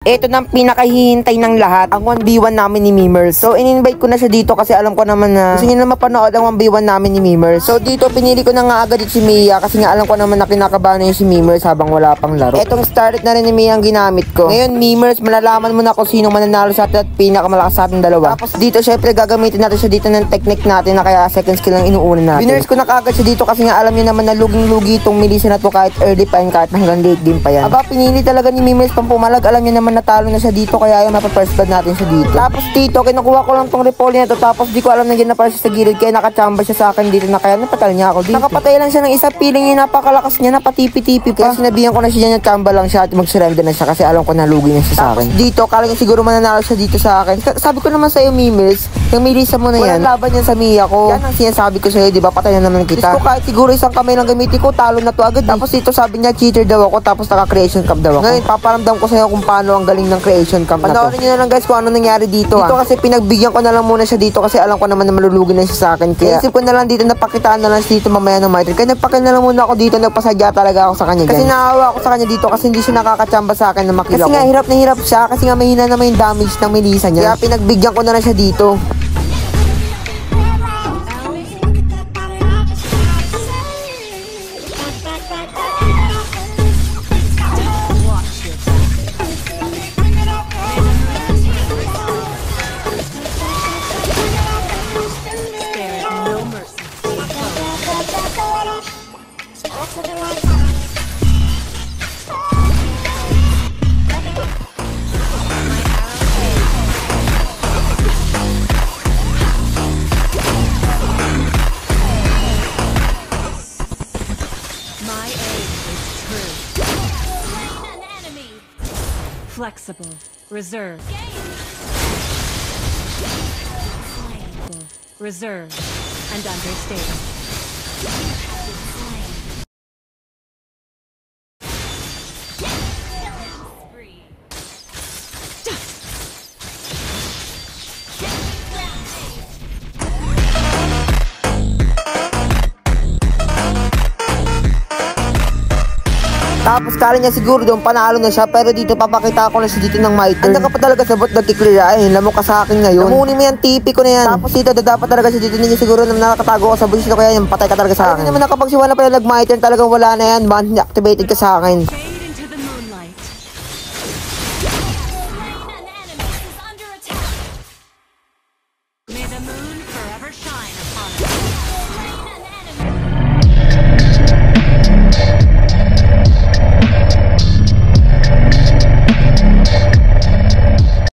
Ito na ang pinakahihintay ng lahat, ang 1v1 namin ni Mimers. So in-invite ko na siya dito kasi alam ko naman na gusto niya na mapanood ang 1v1 namin ni Mimers. So dito pinili ko na nga agad si Mia kasi nga alam ko naman na kinakabahan na yung si Mimers habang wala pang laro. Etong starlet na rin ni Mia ang ginamit ko. Ngayon Mimers, malalaman mo na kung sino mananalo sa atin at pinakamalakas sa ating dalawa. Tapos dito syempre gagamitin natin siya dito ng technique natin na kaya second skill lang inuuna natin. Winners ko na kagad siya dito kasi nga alam niyo naman na luging-lugi itong Melissa na to kahit early pa yan, kahit hanggang late game pa yan. Aba, pinili talaga ni Mimers pang pumalag. Alam niyo naman natalo na siya dito kaya yung mapa-first blood natin siya dito. Tapos dito, kinukuha ko lang tong repolyo na to tapos di ko alam nandiyan na pala siya sa gilid kaya nakachamba siya sa akin dito na kaya napatal niya ako dito. Nakapatay lang siya ng isa, feeling niya napakalakas niya, napatipi-tipi pa. Kaya sinabihan ko na siya na chamba lang siya at mag-surrender na siya kasi alam ko na lugi na siya sa akin. Dito, kala niya siguro mananalo siya dito sa akin. Sabi ko naman sa iyo, Mimers, yung Melissa mo na yan, walang laban yan sa Mia ko. Yan ang sinasabi ko sa iyo, di ba? Patay na naman kita. Gusto kahit siguro isang kamay lang gamitin ko, talo na to agad. Tapos dito sabi niya, cheater daw ako, tapos naka-creation cup daw ako. Ngayon, paparamdam ko sa iyo kung paano ang galing ng creation cup na to. Panoorin niyo na lang guys kung ano nangyari dito. Dito kasi pinagbigyan ko na lang muna siya dito kasi alam ko naman na malulugi na siya sa akin. Kaya isip ko na lang dito, napakitaan na lang siya dito mamaya ng Martin. Kaya nagpakin na lang muna ako dito, nagpasadya talaga ako sa kanya. Kasi naawa ako sa kanya dito kasi hindi siya nakakachamba sa akin na makila ko. Kasi nga hirap na hirap siya kasi nga mahina naman yung damage ng Melissa niya. Kaya pinagbigyan ko na lang siya dito. Flexible, reserve. Reserve and understated. Tapos kala niya siguro doon panalo na siya pero dito papakita ko na siya dito ng Miter. Andan ka pa talaga sa bot nagkiklear ay lamok ka sa akin ngayon. Namunin mo yan tipi ko na yan. Tapos dito dapat talaga siya dito ninyo siguro na nakatago ka sa bulis ko kaya yung patay ka talaga sa akin. Hindi naman nakapagsiwala pa yung nag-Miter talagang wala na yan. Ban activated ka sa akin.